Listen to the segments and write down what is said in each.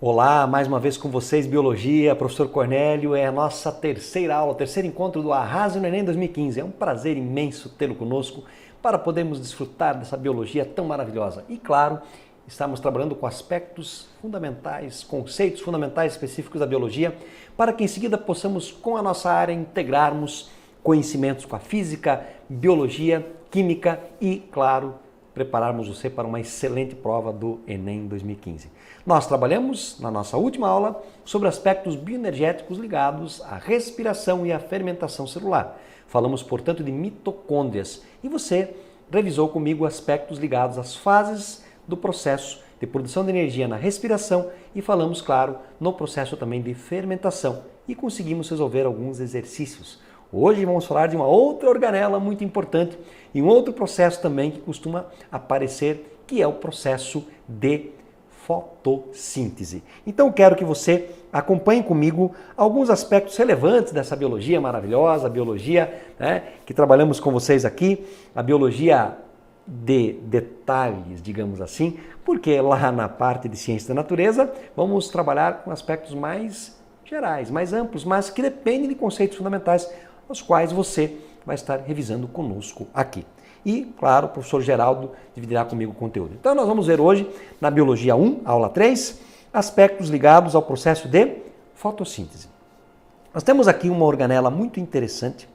Olá, mais uma vez com vocês, Biologia, professor Cornélio, é a nossa terceira aula, o terceiro encontro do Arrase no Enem 2015. É um prazer imenso tê-lo conosco para podermos desfrutar dessa biologia tão maravilhosa. E claro, estamos trabalhando com aspectos fundamentais, conceitos fundamentais específicos da biologia, para que em seguida possamos, com a nossa área, integrarmos conhecimentos com a física, biologia, química e, claro, prepararmos você para uma excelente prova do Enem 2015. Nós trabalhamos, na nossa última aula, sobre aspectos bioenergéticos ligados à respiração e à fermentação celular. Falamos, portanto, de mitocôndrias e você revisou comigo aspectos ligados às fases do processo de produção de energia na respiração e falamos, claro, no processo também de fermentação e conseguimos resolver alguns exercícios. Hoje vamos falar de uma outra organela muito importante e um outro processo também que costuma aparecer, que é o processo de fotossíntese. Então quero que você acompanhe comigo alguns aspectos relevantes dessa biologia maravilhosa, a biologia que trabalhamos com vocês aqui, a biologia de detalhes, digamos assim, porque lá na parte de ciência da natureza vamos trabalhar com aspectos mais gerais, mais amplos, mas que dependem de conceitos fundamentais, os quais você vai estar revisando conosco aqui. E, claro, o professor Geraldo dividirá comigo o conteúdo. Então, nós vamos ver hoje, na Biologia 1, aula 3, aspectos ligados ao processo de fotossíntese. Nós temos aqui uma organela muito interessante,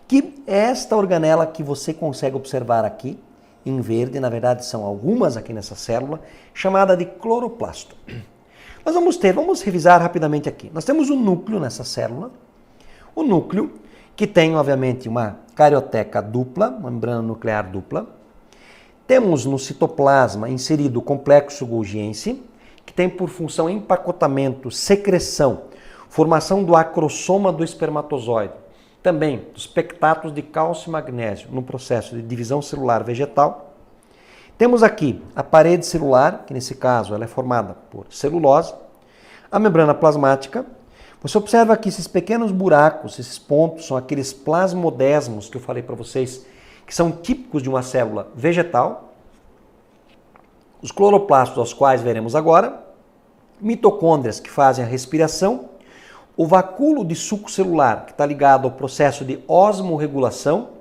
que é esta organela que você consegue observar aqui, em verde, na verdade são algumas aqui nessa célula, chamada de cloroplasto. Nós vamos revisar rapidamente aqui. Nós temos um núcleo nessa célula, o núcleo que tem, obviamente, uma carioteca dupla, uma membrana nuclear dupla. Temos no citoplasma inserido o complexo golgiense, que tem por função empacotamento, secreção, formação do acrosoma do espermatozoide, também dos pectatos de cálcio e magnésio no processo de divisão celular vegetal. Temos aqui a parede celular, que nesse caso ela é formada por celulose, a membrana plasmática. Você observa aqui esses pequenos buracos, esses pontos, são aqueles plasmodesmos que eu falei para vocês, que são típicos de uma célula vegetal. Os cloroplastos, aos quais veremos agora, mitocôndrias que fazem a respiração, o vacúolo de suco celular, que está ligado ao processo de osmorregulação,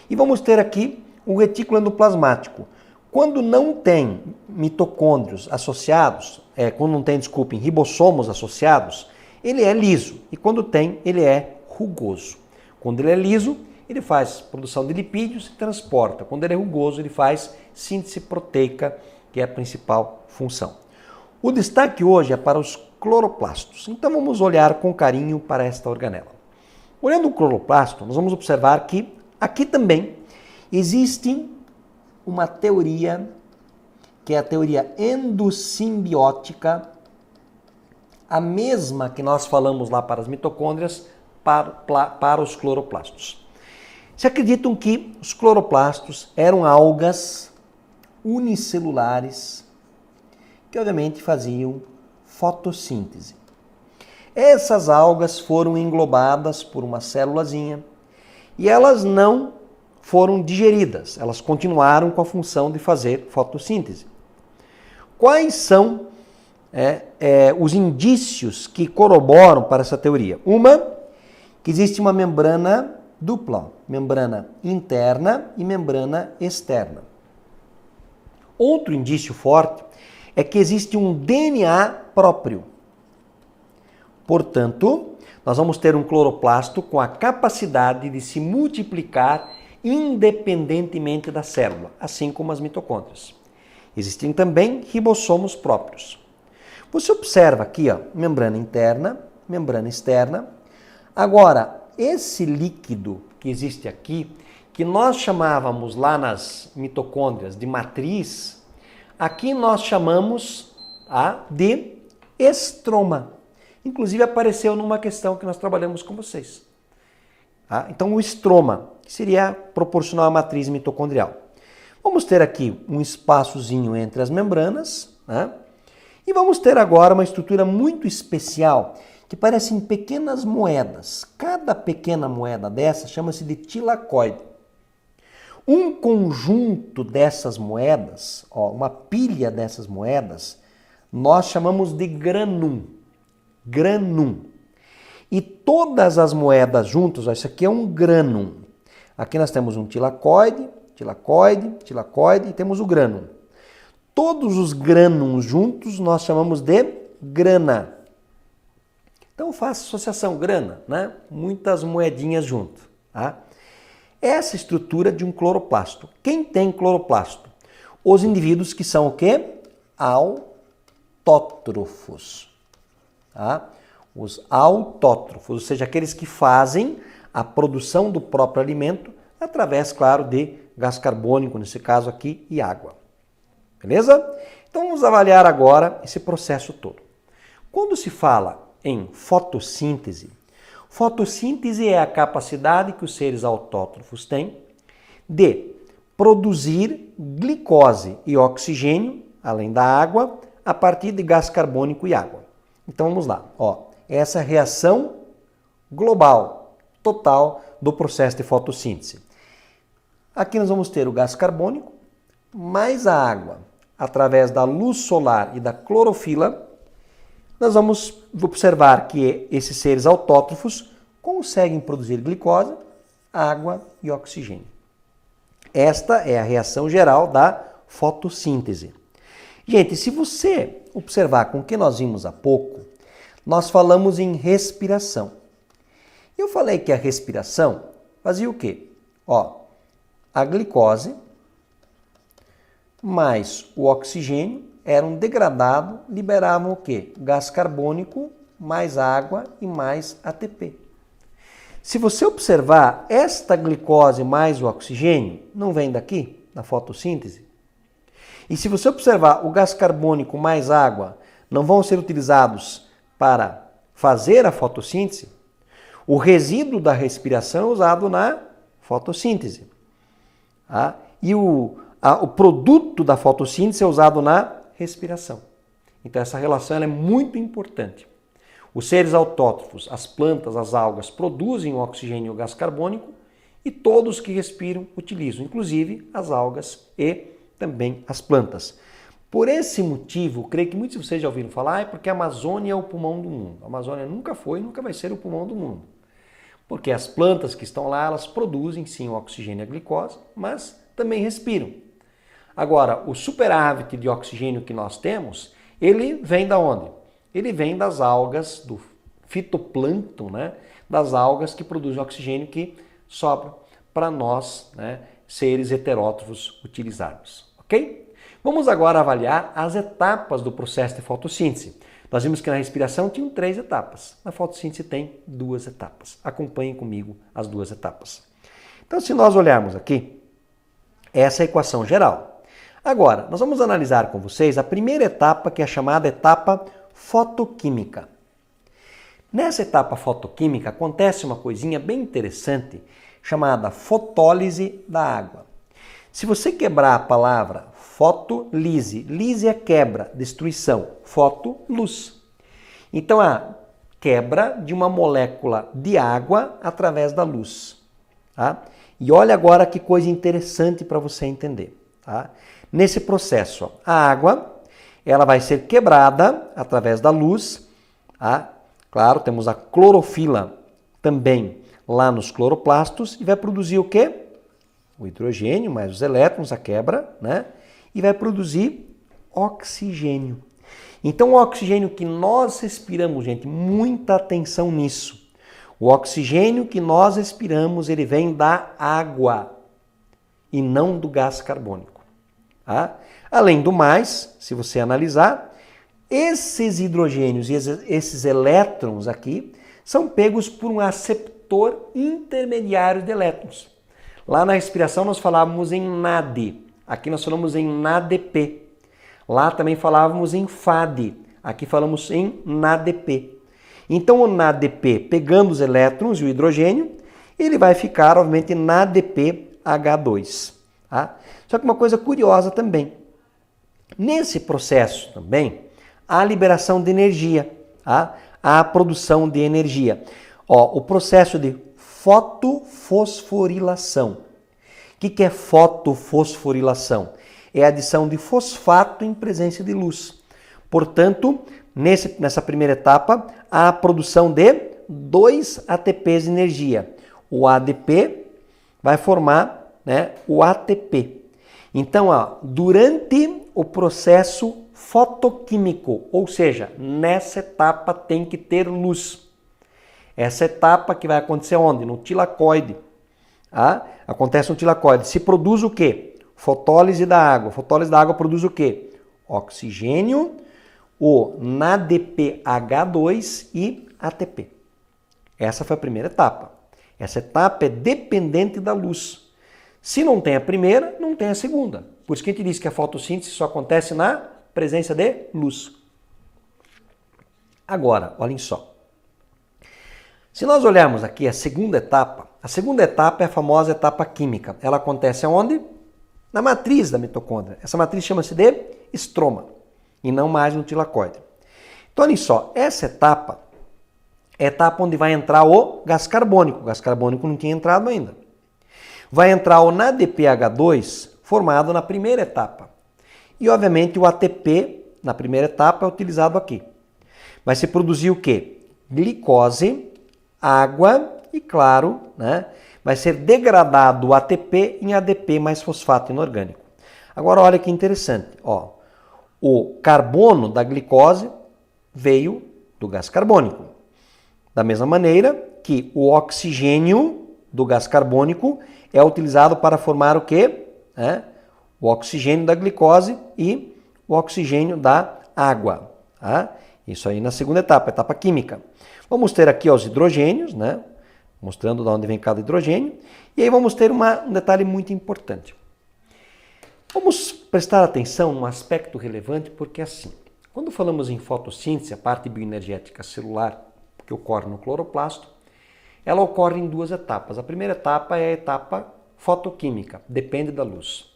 e vamos ter aqui o retículo endoplasmático. Quando não tem mitocôndrios associados, ribossomos associados, ele é liso e quando tem, ele é rugoso. Quando ele é liso, ele faz produção de lipídios e transporta. Quando ele é rugoso, ele faz síntese proteica, que é a principal função. O destaque hoje é para os cloroplastos. Então vamos olhar com carinho para esta organela. Olhando o cloroplasto, nós vamos observar que aqui também existe uma teoria, que é a teoria endossimbiótica, a mesma que nós falamos lá para as mitocôndrias, para os cloroplastos. Se acreditam que os cloroplastos eram algas unicelulares que obviamente faziam fotossíntese. Essas algas foram englobadas por uma célulazinha e elas não foram digeridas, elas continuaram com a função de fazer fotossíntese. Quais são os indícios que corroboram para essa teoria? Uma, que existe uma membrana dupla, membrana interna e membrana externa. Outro indício forte é que existe um DNA próprio. Portanto, nós vamos ter um cloroplasto com a capacidade de se multiplicar independentemente da célula, assim como as mitocôndrias. Existem também ribossomos próprios. Você observa aqui, membrana interna, membrana externa. Agora, esse líquido que existe aqui, que nós chamávamos lá nas mitocôndrias de matriz, aqui nós chamamos de estroma. Inclusive apareceu numa questão que nós trabalhamos com vocês. Então o estroma, que seria proporcional à matriz mitocondrial. Vamos ter aqui um espaçozinho entre as membranas, e vamos ter agora uma estrutura muito especial, que parecem pequenas moedas. Cada pequena moeda dessa chama-se de tilacoide. Um conjunto dessas moedas, uma pilha dessas moedas, nós chamamos de granum. Granum. E todas as moedas juntas, isso aqui é um granum. Aqui nós temos um tilacoide, tilacoide, tilacoide e temos o granum. Todos os grânulos juntos nós chamamos de grana. Então faça associação, grana, né? Muitas moedinhas junto. Tá? Essa estrutura de um cloroplasto. Quem tem cloroplasto? Os indivíduos que são o quê? Autótrofos. Tá? Os autótrofos, ou seja, aqueles que fazem a produção do próprio alimento através, claro, de gás carbônico, nesse caso aqui, e água. Beleza? Então vamos avaliar agora esse processo todo. Quando se fala em fotossíntese, fotossíntese é a capacidade que os seres autótrofos têm de produzir glicose e oxigênio, além da água, a partir de gás carbônico e água. Então vamos lá. Ó, essa é a reação global, total, do processo de fotossíntese. Aqui nós vamos ter o gás carbônico mais a água. Através da luz solar e da clorofila, nós vamos observar que esses seres autótrofos conseguem produzir glicose, água e oxigênio. Esta é a reação geral da fotossíntese. Gente, se você observar com o que nós vimos há pouco, nós falamos em respiração. Eu falei que a respiração fazia o quê? Ó, a glicose mais o oxigênio eram degradados, liberavam o quê? Gás carbônico, mais água e mais ATP. Se você observar, esta glicose mais o oxigênio não vem daqui, da fotossíntese? E se você observar, o gás carbônico mais água não vão ser utilizados para fazer a fotossíntese? O resíduo da respiração é usado na fotossíntese. Tá? E o produto da fotossíntese é usado na respiração. Então essa relação é muito importante. Os seres autótrofos, as plantas, as algas, produzem o oxigênio e o gás carbônico e todos que respiram utilizam, inclusive as algas e também as plantas. Por esse motivo, creio que muitos de vocês já ouviram falar, é porque a Amazônia é o pulmão do mundo. A Amazônia nunca foi e nunca vai ser o pulmão do mundo. Porque as plantas que estão lá, elas produzem sim o oxigênio e a glicose, mas também respiram. Agora, o superávit de oxigênio que nós temos, ele vem da onde? Ele vem das algas, do fitoplâncton, né? Das algas que produzem oxigênio que sobra para nós, né, seres heterótrofos, utilizarmos. Ok? Vamos agora avaliar as etapas do processo de fotossíntese. Nós vimos que na respiração tinham 3 etapas. Na fotossíntese tem 2 etapas. Acompanhem comigo as 2 etapas. Então, se nós olharmos aqui, essa é a equação geral. Agora, nós vamos analisar com vocês a primeira etapa, que é a chamada etapa fotoquímica. Nessa etapa fotoquímica acontece uma coisinha bem interessante, chamada fotólise da água. Se você quebrar a palavra fotolise, lise é quebra, destruição, foto, luz. Então, a quebra de uma molécula de água através da luz. Tá? E olha agora que coisa interessante para você entender. Tá? Nesse processo, a água ela vai ser quebrada através da luz. Tá? Claro, temos a clorofila também lá nos cloroplastos e vai produzir o quê? O hidrogênio mais os elétrons, a quebra, né? E vai produzir oxigênio. Então, o oxigênio que nós respiramos, gente, muita atenção nisso. O oxigênio que nós respiramos, ele vem da água e não do gás carbônico. Tá? Além do mais, se você analisar, esses hidrogênios e esses elétrons aqui são pegos por um aceptor intermediário de elétrons. Lá na respiração nós falávamos em NAD, aqui nós falamos em NADP. Lá também falávamos em FAD, aqui falamos em NADP. Então o NADP, pegando os elétrons e o hidrogênio, ele vai ficar, obviamente, NADPH2. Tá? Só que uma coisa curiosa também, nesse processo também, há a liberação de energia, tá? Há a produção de energia. Ó, o processo de fotofosforilação. O que é fotofosforilação? É a adição de fosfato em presença de luz. Portanto, nessa primeira etapa, há a produção de 2 ATPs de energia. O ADP vai formar, né, o ATP. Então, ó, durante o processo fotoquímico, ou seja, nessa etapa tem que ter luz. Essa etapa que vai acontecer onde? No tilacoide. Ah, acontece no tilacoide. Se produz o quê? Fotólise da água. Fotólise da água produz o quê? Oxigênio, o NADPH2 e ATP. Essa foi a primeira etapa. Essa etapa é dependente da luz. Se não tem a primeira, não tem a segunda. Por isso que a gente diz que a fotossíntese só acontece na presença de luz. Agora, olhem só. Se nós olharmos aqui a segunda etapa é a famosa etapa química. Ela acontece onde? Na matriz da mitocôndria. Essa matriz chama-se de estroma e não mais no tilacoide. Então, olhem só, essa etapa é a etapa onde vai entrar o gás carbônico. O gás carbônico não tinha entrado ainda. Vai entrar o NADPH2 formado na primeira etapa. E, obviamente, o ATP na primeira etapa é utilizado aqui. Vai se produzir o quê? Glicose, água e, claro, né, vai ser degradado o ATP em ADP mais fosfato inorgânico. Agora, olha que interessante. Ó, o carbono da glicose veio do gás carbônico. Da mesma maneira que o oxigênio do gás carbônico é utilizado para formar o quê? O oxigênio da glicose e o oxigênio da água. Tá? Isso aí na segunda etapa, etapa química. Vamos ter aqui os hidrogênios, né? Mostrando de onde vem cada hidrogênio. E aí vamos ter um detalhe muito importante. Vamos prestar atenção num aspecto relevante, porque assim, quando falamos em fotossíntese, a parte bioenergética celular que ocorre no cloroplasto, ela ocorre em 2 etapas. A primeira etapa é a etapa fotoquímica, depende da luz.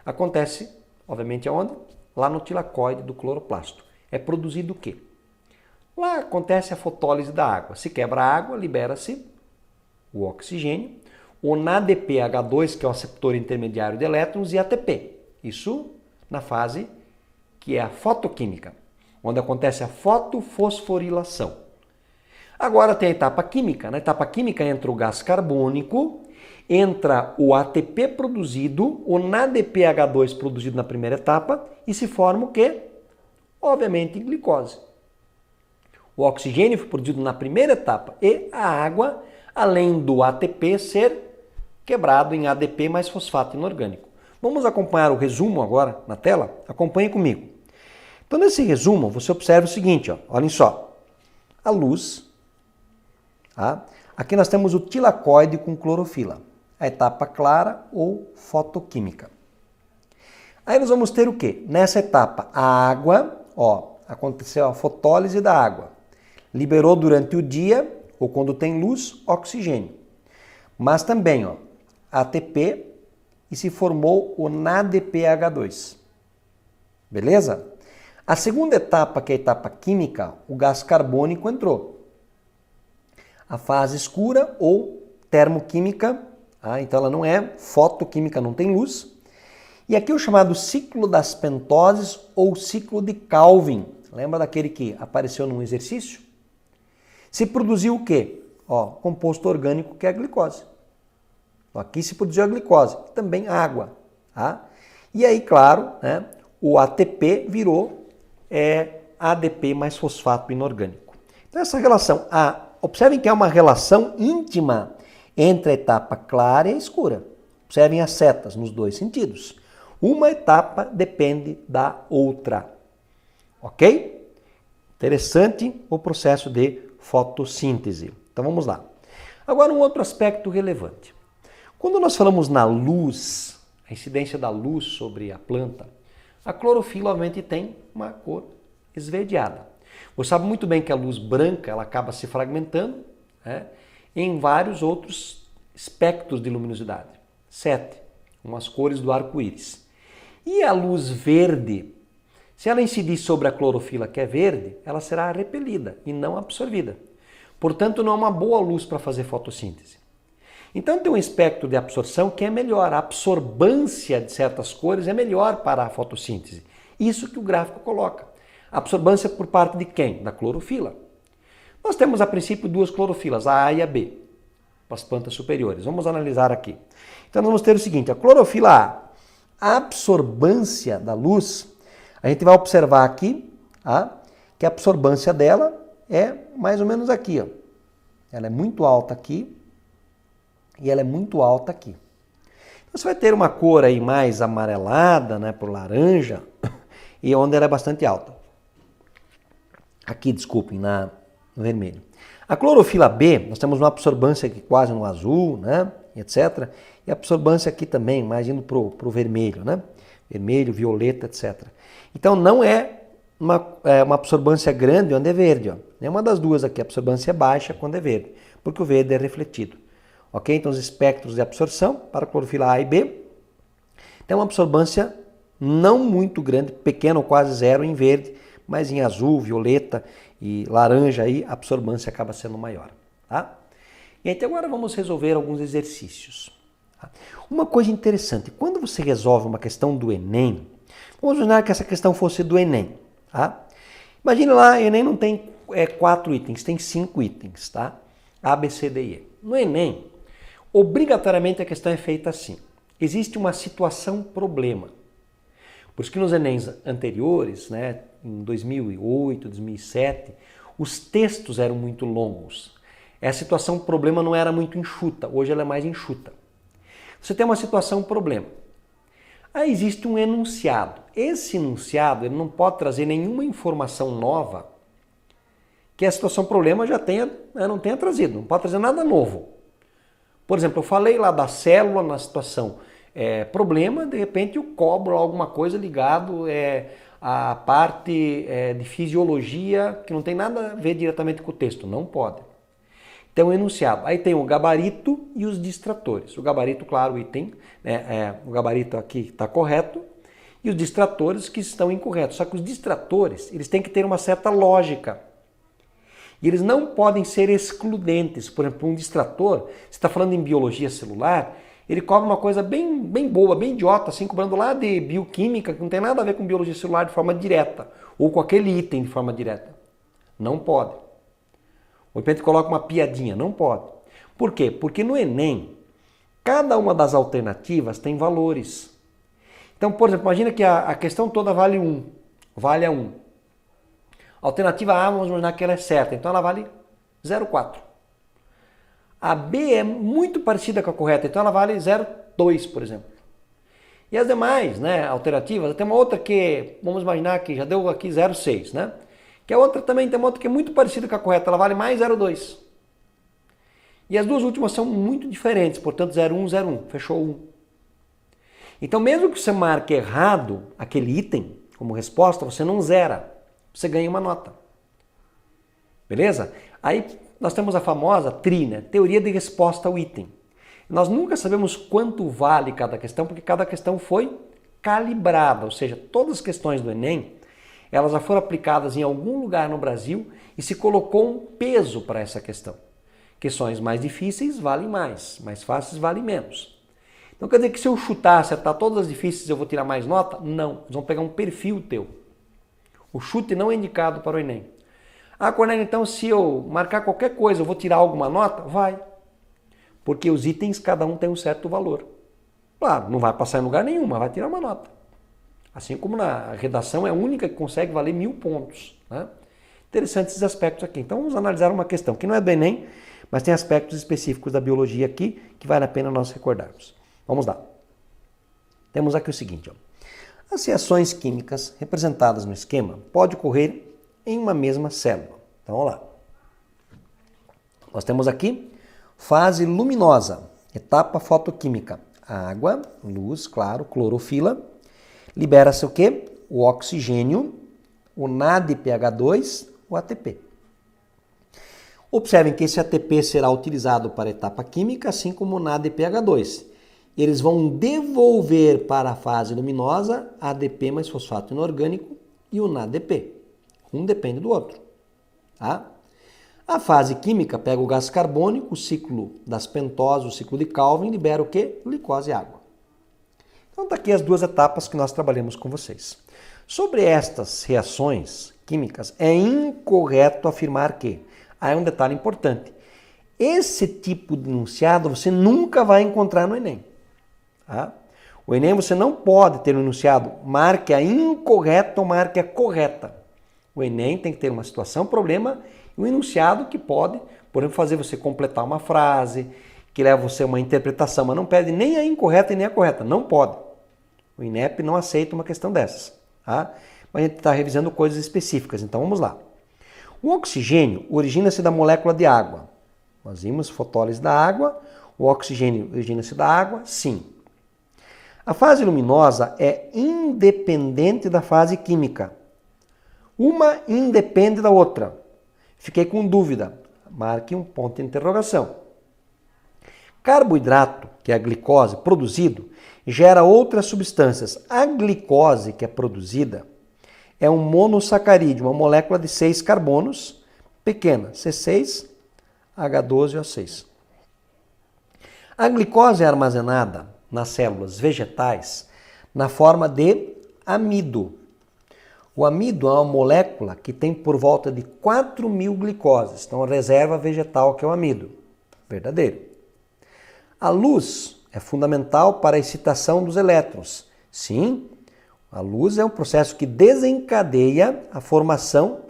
Acontece, obviamente, aonde? Lá no tilacoide do cloroplasto. É produzido o quê? Lá acontece a fotólise da água. Se quebra a água, libera-se o oxigênio, o NADPH2, que é o receptor intermediário de elétrons, e ATP. Isso na fase que é a fotoquímica, onde acontece a fotofosforilação. Agora tem a etapa química. Na etapa química entra o gás carbônico, entra o ATP produzido, o NADPH2 produzido na primeira etapa e se forma o quê? Obviamente glicose. O oxigênio foi produzido na primeira etapa e a água, além do ATP ser quebrado em ADP mais fosfato inorgânico. Vamos acompanhar o resumo agora na tela? Acompanhe comigo. Então, nesse resumo, você observa o seguinte, ó, olhem só. A luz, tá? Aqui nós temos o tilacoide com clorofila, a etapa clara ou fotoquímica. Aí nós vamos ter o quê? Nessa etapa, a água, ó, aconteceu a fotólise da água. Liberou durante o dia, ou quando tem luz, oxigênio. Mas também, ó, ATP e se formou o NADPH2. Beleza? A segunda etapa, que é a etapa química, o gás carbônico entrou. A fase escura ou termoquímica, então ela não é fotoquímica, não tem luz. E aqui o chamado ciclo das pentoses ou ciclo de Calvin. Lembra daquele que apareceu num exercício? Se produziu o quê? Ó, composto orgânico que é a glicose. Aqui se produziu a glicose, também água. Tá? E aí, claro, né, o ATP virou ADP mais fosfato inorgânico. Então essa relação, observem que é uma relação íntima entre a etapa clara e a escura. Observem as setas nos 2 sentidos. Uma etapa depende da outra. Ok? Interessante o processo de fotossíntese. Então vamos lá. Agora um outro aspecto relevante. Quando nós falamos na luz, a incidência da luz sobre a planta, a clorofila obviamente tem uma cor esverdeada. Você sabe muito bem que a luz branca ela acaba se fragmentando, né, em vários outros espectros de luminosidade. 7, como as cores do arco-íris. E a luz verde, se ela incidir sobre a clorofila que é verde, ela será repelida e não absorvida. Portanto, não é uma boa luz para fazer fotossíntese. Então tem um espectro de absorção que é melhor, a absorbância de certas cores é melhor para a fotossíntese. Isso que o gráfico coloca. Absorvância por parte de quem? Da clorofila. Nós temos a princípio duas clorofilas, a A e a B, para as plantas superiores. Vamos analisar aqui. Então nós vamos ter o seguinte, a clorofila A, a absorvância da luz, a gente vai observar aqui que a absorvância dela é mais ou menos aqui. Ó. Ela é muito alta aqui e ela é muito alta aqui. Então, você vai ter uma cor aí mais amarelada, né, por laranja, e onde ela é bastante alta. Aqui, desculpem, no vermelho. A clorofila B, nós temos uma absorvância aqui quase no azul, né, etc. E a absorvância aqui também, mais indo para o vermelho, né? Vermelho, violeta, etc. Então não é uma absorvância grande onde é verde. Ó. Nenhuma das duas aqui, a absorvância é baixa quando é verde, porque o verde é refletido. Ok? Então os espectros de absorção para a clorofila A e B tem uma absorvância não muito grande, pequena ou quase zero em verde, mas em azul, violeta e laranja aí a absorvância acaba sendo maior. Tá? E então agora vamos resolver alguns exercícios. Tá? Uma coisa interessante, quando você resolve uma questão do Enem, vamos imaginar que essa questão fosse do Enem. Tá? Imagine lá, o Enem não tem 4 itens, tem 5 itens. Tá? A, B, C, D e E. No Enem, obrigatoriamente a questão é feita assim. Existe uma situação problema. Por isso que nos Enems anteriores, né, em 2008, 2007, os textos eram muito longos. A situação problema não era muito enxuta, hoje ela é mais enxuta. Você tem uma situação problema. Aí existe um enunciado. Esse enunciado ele não pode trazer nenhuma informação nova que a situação problema já não tenha trazido, não pode trazer nada novo. Por exemplo, eu falei lá da célula na situação problema, de repente eu cobro alguma coisa ligado à parte de fisiologia que não tem nada a ver diretamente com o texto, não pode. Então, o enunciado. Aí tem o gabarito e os distratores. O gabarito, claro, o item, o gabarito aqui está correto, e os distratores que estão incorretos. Só que os distratores, eles têm que ter uma certa lógica. E eles não podem ser excludentes. Por exemplo, um distrator, você está falando em biologia celular, ele cobra uma coisa bem boa, bem idiota, assim, cobrando lá de bioquímica, que não tem nada a ver com biologia celular de forma direta, ou com aquele item de forma direta. Não pode. Ou de repente coloca uma piadinha, não pode. Por quê? Porque no Enem, cada uma das alternativas tem valores. Então, por exemplo, imagina que a questão toda vale 1, vale a 1. A alternativa A, vamos imaginar que ela é certa, então ela vale 0,4. A B é muito parecida com a correta, então ela vale 0,2, por exemplo. E as demais, né, alternativas, tem uma outra que, vamos imaginar que já deu aqui 0,6, né? Que a outra também tem uma outra que é muito parecida com a correta, ela vale mais 0,2. E as duas últimas são muito diferentes, portanto 0,1, 0,1, fechou 1. Então mesmo que você marque errado aquele item como resposta, você não zera, você ganha uma nota. Beleza? Aí nós temos a famosa TRI, né? Teoria de resposta ao item. Nós nunca sabemos quanto vale cada questão, porque cada questão foi calibrada, ou seja, todas as questões do Enem, elas já foram aplicadas em algum lugar no Brasil e se colocou um peso para essa questão. Questões mais difíceis valem mais fáceis valem menos. Então quer dizer que se eu chutar, acertar todas as difíceis, eu vou tirar mais nota? Não, eles vão pegar um perfil teu. O chute não é indicado para o Enem. Ah, Cornélio, então se eu marcar qualquer coisa, eu vou tirar alguma nota? Vai. Porque os itens, cada um tem um certo valor. Claro, não vai passar em lugar nenhum, mas vai tirar uma nota. Assim como na redação é a única que consegue valer 1000 pontos. Né? Interessantes esses aspectos aqui. Então vamos analisar uma questão que não é do Enem, mas tem aspectos específicos da biologia aqui que vale a pena nós recordarmos. Vamos lá. Temos aqui o seguinte. Ó. As reações químicas representadas no esquema podem ocorrer em uma mesma célula. Então vamos lá. Nós temos aqui fase luminosa, etapa fotoquímica. Água, luz, claro, clorofila. Libera-se o quê? O oxigênio, o NADPH2, o ATP. Observem que esse ATP será utilizado para a etapa química, assim como o NADPH2. Eles vão devolver para a fase luminosa ADP mais fosfato inorgânico e o NADP. Um depende do outro. Tá? A fase química pega o gás carbônico, o ciclo das pentoses, o ciclo de Calvin, libera o quê? Glicose e água. Então, tá aqui as duas etapas que nós trabalhamos com vocês. Sobre estas reações químicas, é incorreto afirmar que. Aí é um detalhe importante. Esse tipo de enunciado você nunca vai encontrar no Enem. Tá? O Enem você não pode ter um enunciado marque a incorreta ou marque a correta. O Enem tem que ter uma situação, problema, e um enunciado que pode, por exemplo, fazer você completar uma frase, que leva você a uma interpretação, mas não pede nem a incorreta e nem a correta. Não pode. O INEP não aceita uma questão dessas. Tá? Mas a gente está revisando coisas específicas, então vamos lá. O oxigênio origina-se da molécula de água. Nós vimos fotólise da água, o oxigênio origina-se da água, sim. A fase luminosa é independente da fase química. Uma independe da outra. Fiquei com dúvida. Marque um ponto de interrogação. Carboidrato, que é a glicose, produzido, gera outras substâncias. A glicose que é produzida é um monossacarídeo, uma molécula de 6 carbonos, pequena, C6H12O6. A glicose é armazenada nas células vegetais na forma de amido. O amido é uma molécula que tem por volta de 4.000 glicoses. Então, a reserva vegetal que é o amido. Verdadeiro. A luz é fundamental para a excitação dos elétrons. Sim, a luz é um processo que desencadeia a formação,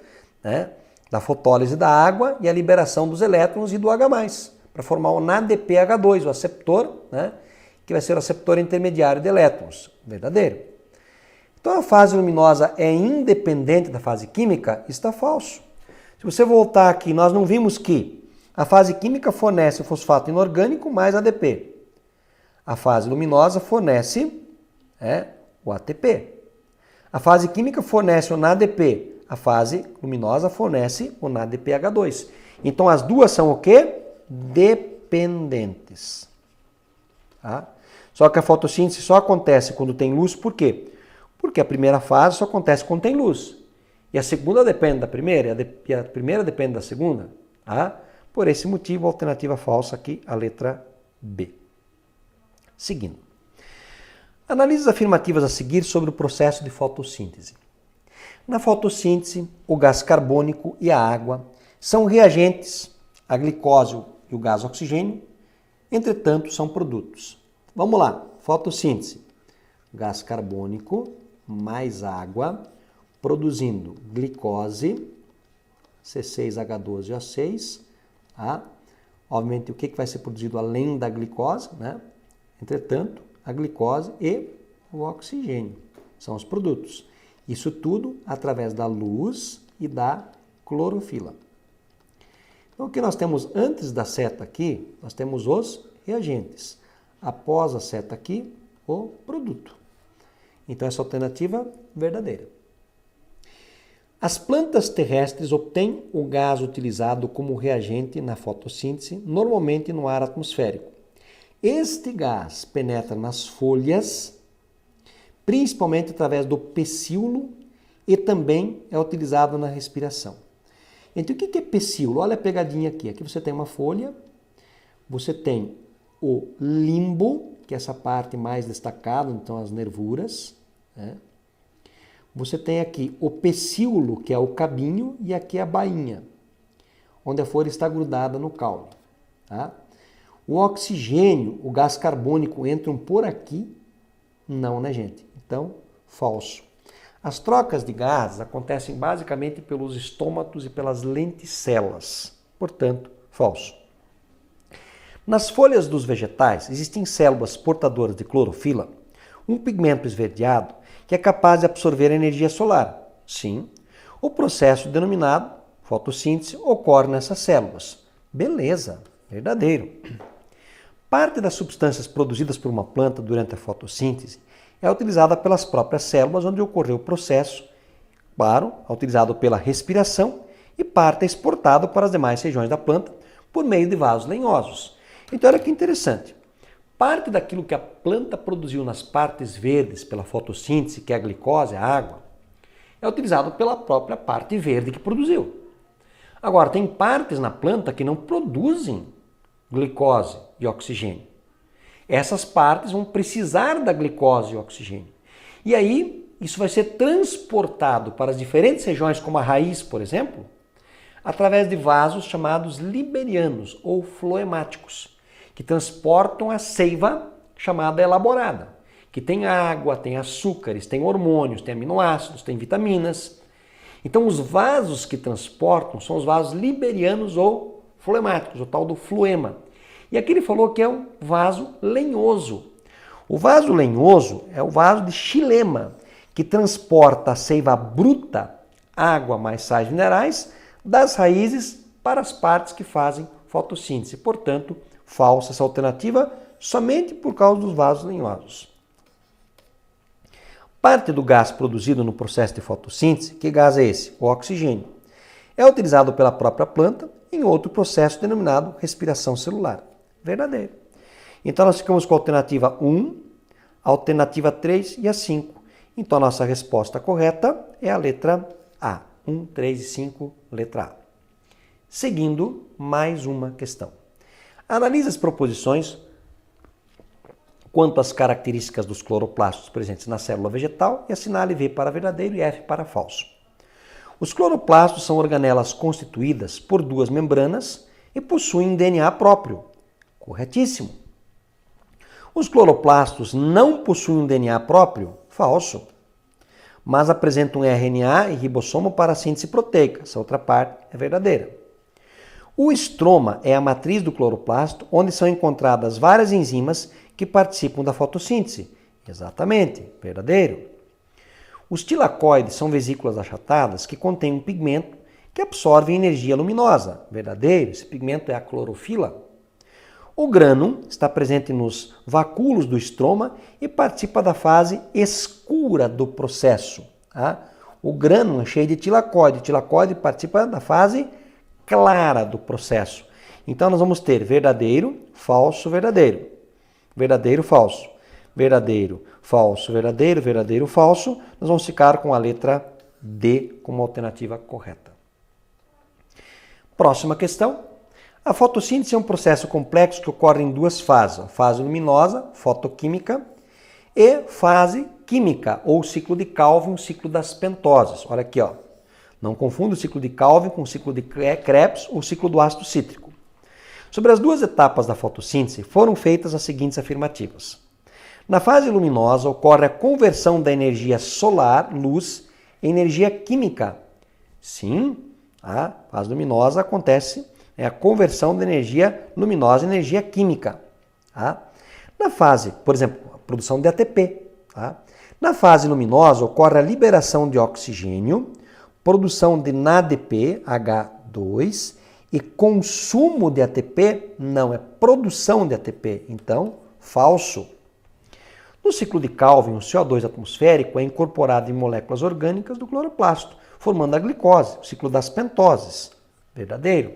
né, da fotólise da água e a liberação dos elétrons e do H+, para formar o NADPH2, o aceptor, né, que vai ser o aceptor intermediário de elétrons. Verdadeiro. Então a fase luminosa é independente da fase química? Está falso. Se você voltar aqui, nós não vimos que a fase química fornece o fosfato inorgânico mais ADP. A fase luminosa fornece o ATP. A fase química fornece o NADP. A fase luminosa fornece o NADPH2. Então as duas são o quê? Dependentes. Tá? Só que a fotossíntese só acontece quando tem luz, por quê? Porque a primeira fase só acontece quando tem luz. E a segunda depende da primeira, e a primeira depende da segunda. Tá? Por esse motivo, a alternativa falsa aqui, a letra B. Seguindo. Analise as afirmativas a seguir sobre o processo de fotossíntese. Na fotossíntese, o gás carbônico e a água são reagentes, a glicose e o gás oxigênio, entretanto, são produtos. Vamos lá, fotossíntese. Gás carbônico mais água, produzindo glicose, C6H12O6. Tá? Obviamente, o que vai ser produzido além da glicose? Né? Entretanto, a glicose e o oxigênio são os produtos. Isso tudo através da luz e da clorofila. Então, o que nós temos antes da seta aqui, nós temos os reagentes. Após a seta aqui, o produto. Então, essa alternativa verdadeira. As plantas terrestres obtêm o gás utilizado como reagente na fotossíntese, normalmente no ar atmosférico. Este gás penetra nas folhas, principalmente através do pecíolo, e também é utilizado na respiração. Então, o que é pecíolo? Olha a pegadinha aqui. Aqui você tem uma folha, você tem o limbo, que é essa parte mais destacada, então as nervuras. Né? Você tem aqui o pecíolo, que é o cabinho, e aqui a bainha, onde a folha está grudada no caule. Tá? O oxigênio, o gás carbônico entram por aqui? Não, né, gente? Então, falso. As trocas de gases acontecem basicamente pelos estômatos e pelas lenticelas. Portanto, falso. Nas folhas dos vegetais existem células portadoras de clorofila, um pigmento esverdeado que é capaz de absorver a energia solar. Sim, o processo denominado fotossíntese ocorre nessas células. Beleza, verdadeiro. Parte das substâncias produzidas por uma planta durante a fotossíntese é utilizada pelas próprias células onde ocorreu o processo, claro, é utilizado pela respiração, e parte é exportado para as demais regiões da planta por meio de vasos lenhosos. Então, olha que interessante. Parte daquilo que a planta produziu nas partes verdes pela fotossíntese, que é a glicose, a água, é utilizado pela própria parte verde que produziu. Agora, tem partes na planta que não produzem glicose e oxigênio. Essas partes vão precisar da glicose e oxigênio. E aí, isso vai ser transportado para as diferentes regiões, como a raiz, por exemplo, através de vasos chamados liberianos ou floemáticos, que transportam a seiva chamada elaborada, que tem água, tem açúcares, tem hormônios, tem aminoácidos, tem vitaminas. Então os vasos que transportam são os vasos liberianos ou floemáticos, o tal do floema. E aqui ele falou que é um vaso lenhoso. O vaso lenhoso é o vaso de xilema, que transporta a seiva bruta, água mais sais minerais, das raízes para as partes que fazem fotossíntese. Portanto, falsa essa alternativa somente por causa dos vasos lenhosos. Parte do gás produzido no processo de fotossíntese, que gás é esse? O oxigênio. É utilizado pela própria planta em outro processo denominado respiração celular. Verdadeiro. Então nós ficamos com a alternativa 1, a alternativa 3 e a 5. Então a nossa resposta correta é a letra A. 1, 3 e 5, letra A. Seguindo, mais uma questão. Analise as proposições quanto às características dos cloroplastos presentes na célula vegetal e assinale V para verdadeiro e F para falso. Os cloroplastos são organelas constituídas por duas membranas e possuem DNA próprio. Corretíssimo. Os cloroplastos não possuem DNA próprio? Falso. Mas apresentam RNA e ribossomo para a síntese proteica. Essa outra parte é verdadeira. O estroma é a matriz do cloroplasto, onde são encontradas várias enzimas que participam da fotossíntese. Exatamente, verdadeiro. Os tilacoides são vesículas achatadas que contêm um pigmento que absorve energia luminosa. Verdadeiro, esse pigmento é a clorofila. O grânulo está presente nos vacúolos do estroma e participa da fase escura do processo. Tá? O grânulo é cheio de tilacoide. O tilacoide participa da fase clara do processo. Então nós vamos ter verdadeiro, falso, verdadeiro. Verdadeiro, falso. Verdadeiro, falso, verdadeiro, verdadeiro, falso. Nós vamos ficar com a letra D como alternativa correta. Próxima questão. A fotossíntese é um processo complexo que ocorre em duas fases. A fase luminosa, fotoquímica, e fase química, ou ciclo de Calvin, o ciclo das pentoses. Olha aqui, ó. Não confunda o ciclo de Calvin com o ciclo de Krebs ou o ciclo do ácido cítrico. Sobre as duas etapas da fotossíntese foram feitas as seguintes afirmativas. Na fase luminosa ocorre a conversão da energia solar, luz, em energia química. Sim, a fase luminosa acontece a conversão da energia luminosa em energia química. Tá? Na fase, por exemplo, a produção de ATP. Tá? Na fase luminosa ocorre a liberação de oxigênio, produção de NADP, H2, e consumo de ATP, não, é produção de ATP. Então, falso. No ciclo de Calvin, o CO2 atmosférico é incorporado em moléculas orgânicas do cloroplasto, formando a glicose, o ciclo das pentoses. Verdadeiro.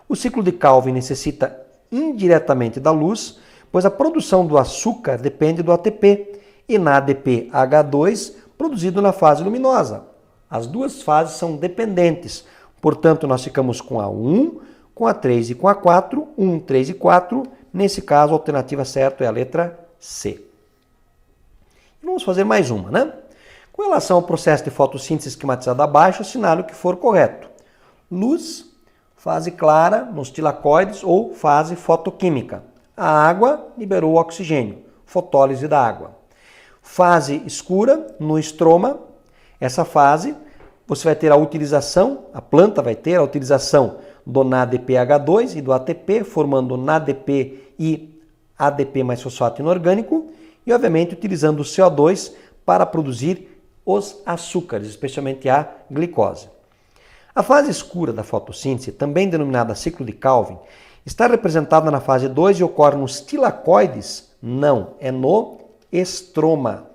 O ciclo de Calvin necessita indiretamente da luz, pois a produção do açúcar depende do ATP e NADP H2 produzido na fase luminosa. As duas fases são dependentes, portanto nós ficamos com a 1, com a 3 e com a 4, 1, 3 e 4. Nesse caso a alternativa certa é a letra C. Vamos fazer mais uma, né? Com relação ao processo de fotossíntese esquematizado abaixo, assinale o que for correto. Luz, fase clara nos tilacoides ou fase fotoquímica. A água liberou o oxigênio, fotólise da água. Fase escura no estroma. Essa fase você vai ter a utilização, a planta vai ter a utilização do NADPH2 e do ATP, formando NADP e ADP mais fosfato inorgânico e, obviamente, utilizando o CO2 para produzir os açúcares, especialmente a glicose. A fase escura da fotossíntese, também denominada ciclo de Calvin, está representada na fase 2 e ocorre nos tilacoides? Não, é no estroma.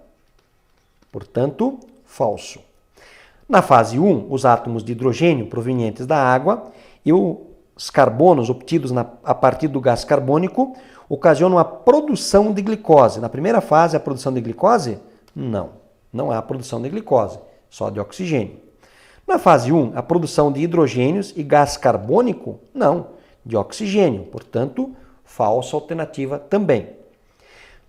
Portanto, falso. Na fase 1, os átomos de hidrogênio provenientes da água e os carbonos obtidos a partir do gás carbônico ocasionam a produção de glicose. Na primeira fase, a produção de glicose? Não, não há produção de glicose, só de oxigênio. Na fase 1, a produção de hidrogênios e gás carbônico? Não, de oxigênio. Portanto, falsa alternativa também.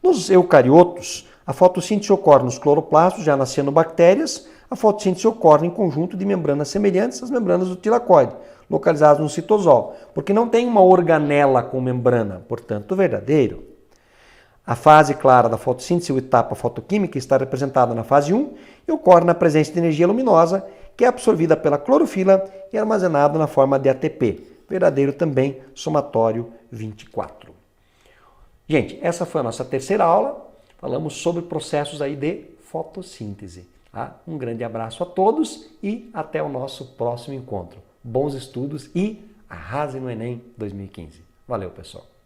Nos eucariotos, A fotossíntese ocorre nos cloroplastos, já nas cianobactérias. A fotossíntese ocorre em conjunto de membranas semelhantes às membranas do tilacoide, localizadas no citosol, porque não tem uma organela com membrana, portanto, verdadeiro. A fase clara da fotossíntese, ou etapa fotoquímica, está representada na fase 1 e ocorre na presença de energia luminosa, que é absorvida pela clorofila e armazenada na forma de ATP. Verdadeiro também, somatório 24. Gente, essa foi a nossa terceira aula. Falamos sobre processos aí de fotossíntese. Tá? Um grande abraço a todos e até o nosso próximo encontro. Bons estudos e arrasem no Enem 2015. Valeu, pessoal!